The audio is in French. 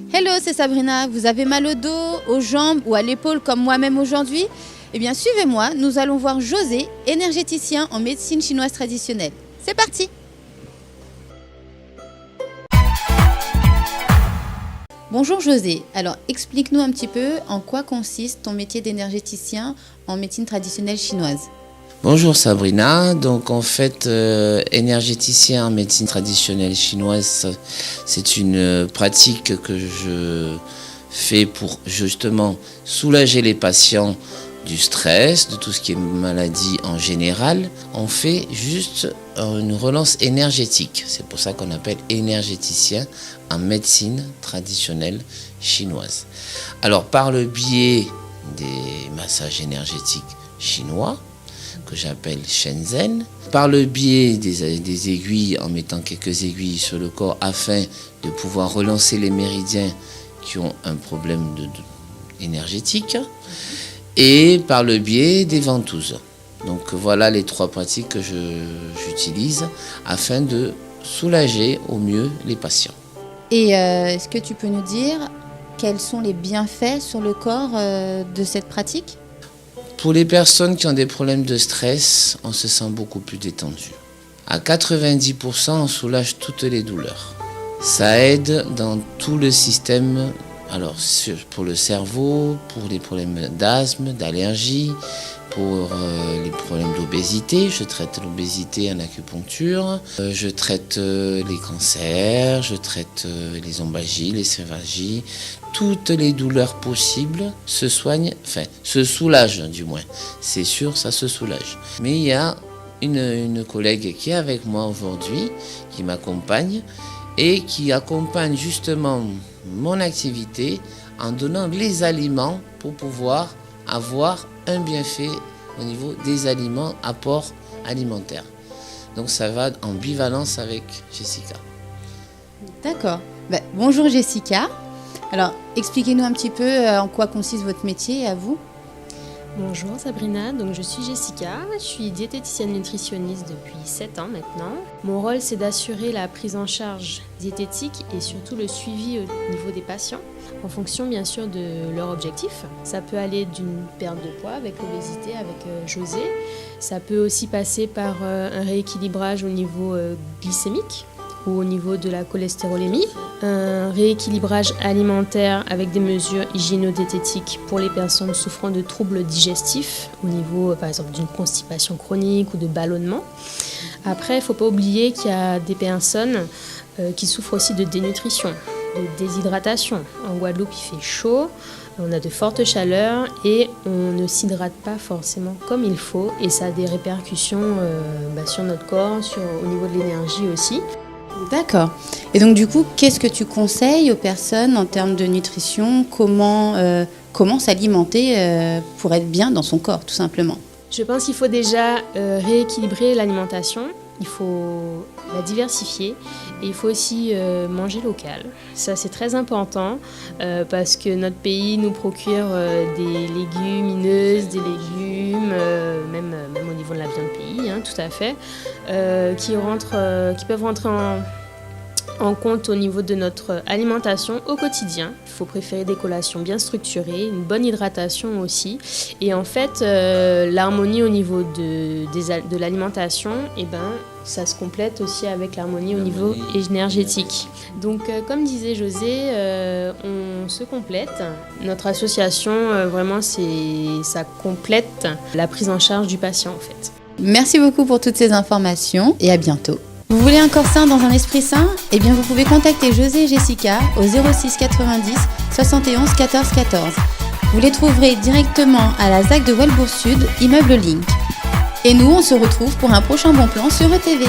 Hello, c'est Sabrina. Vous avez mal au dos, aux jambes ou à l'épaule comme moi-même aujourd'hui? Eh bien, suivez-moi, nous allons voir José, énergéticien en médecine chinoise traditionnelle. C'est parti! Bonjour José, alors explique-nous un petit peu en quoi consiste ton métier d'énergéticien en médecine traditionnelle chinoise. Bonjour Sabrina, donc en fait énergéticien en médecine traditionnelle chinoise, c'est une pratique que je fais pour justement soulager les patients du stress, de tout ce qui est maladie en général. On fait juste une relance énergétique, c'est pour ça qu'on appelle énergéticien en médecine traditionnelle chinoise. Alors par le biais des massages énergétiques chinois, que j'appelle Shenzhen, par le biais des aiguilles, en mettant quelques aiguilles sur le corps afin de pouvoir relancer les méridiens qui ont un problème énergétique, et par le biais des ventouses. Donc voilà les trois pratiques que j'utilise afin de soulager au mieux les patients. Et est-ce que tu peux nous dire quels sont les bienfaits sur le corps de cette pratique ? Pour les personnes qui ont des problèmes de stress, on se sent beaucoup plus détendu. À 90%, on soulage toutes les douleurs. Ça aide dans tout le système, alors pour le cerveau, pour les problèmes d'asthme, d'allergie, pour les problèmes d'obésité. Je traite l'obésité en acupuncture. Je traite les cancers, je traite les lombalgies, les céphalies. Toutes les douleurs possibles se soignent, enfin se soulagent du moins. C'est sûr, ça se soulage. Mais il y a une collègue qui est avec moi aujourd'hui, qui m'accompagne et qui accompagne justement mon activité en donnant les aliments pour pouvoir avoir un bienfait au niveau des aliments, apport alimentaire. Donc ça va en bivalence avec Jessica. D'accord. Bonjour Jessica. Alors, expliquez-nous un petit peu en quoi consiste votre métier à vous. Bonjour Sabrina, donc je suis Jessica, je suis diététicienne nutritionniste depuis 7 ans maintenant. Mon rôle c'est d'assurer la prise en charge diététique et surtout le suivi au niveau des patients en fonction bien sûr de leur objectif. Ça peut aller d'une perte de poids avec l'obésité, avec José. Ça peut aussi passer par un rééquilibrage au niveau glycémique ou au niveau de la cholestérolémie, un rééquilibrage alimentaire avec des mesures hygiéno-diététiques pour les personnes souffrant de troubles digestifs, au niveau par exemple d'une constipation chronique ou de ballonnement. Après, il ne faut pas oublier qu'il y a des personnes qui souffrent aussi de dénutrition, de déshydratation. En Guadeloupe, il fait chaud, on a de fortes chaleurs et on ne s'hydrate pas forcément comme il faut et ça a des répercussions sur notre corps, au niveau de l'énergie aussi. D'accord. Et donc du coup, qu'est-ce que tu conseilles aux personnes en termes de nutrition ? Comment s'alimenter pour être bien dans son corps, tout simplement ? Je pense qu'il faut déjà rééquilibrer l'alimentation, il faut la diversifier et il faut aussi manger local. Ça c'est très important parce que notre pays nous procure des légumineuses, des légumes, même au niveau de la viande pays, tout à fait, qui peuvent rentrer en compte au niveau de notre alimentation au quotidien. Il faut préférer des collations bien structurées, une bonne hydratation aussi. Et en fait, l'harmonie au niveau de l'alimentation, ça se complète aussi avec l'harmonie au niveau énergétique. Donc, comme disait José, on se complète. Notre association, vraiment, ça complète la prise en charge du patient en fait. Merci beaucoup pour toutes ces informations et à bientôt. Vous voulez un corps sain dans un esprit sain ? Eh bien, vous pouvez contacter José et Jessica au 06 90 71 14 14. Vous les trouverez directement à la ZAC de Walbourg Sud, immeuble Link. Et nous, on se retrouve pour un prochain bon plan sur ETV.